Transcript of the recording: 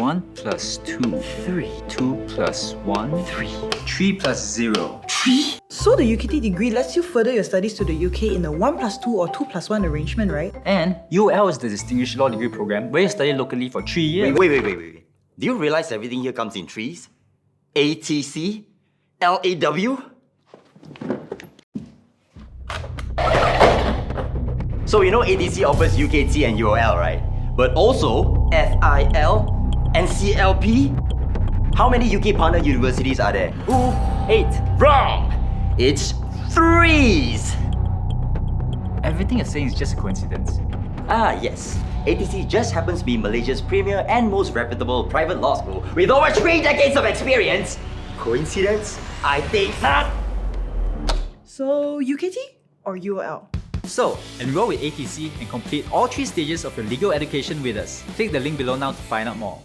1 plus 2. 3. 2 plus 1. 3. 3 plus 0. 3. So the UKT degree lets you further your studies to the UK in a 1+2 or 2+1 arrangement, right? And UOL is the Distinguished Law Degree Program where you study locally for 3 years. Wait. Do you realize everything here comes in threes? ATC? LAW? So you know ATC offers UKT and UOL, right? But also FIL and CLP? How many UK partner universities are there? Ooh, 8. Wrong! It's threes! Everything you're saying is just a coincidence. Ah, yes. ATC just happens to be Malaysia's premier and most reputable private law school with over 3 decades of experience. Coincidence? I think not. So UKT or UOL? So, enroll with ATC and complete all 3 stages of your legal education with us. Click the link below now to find out more.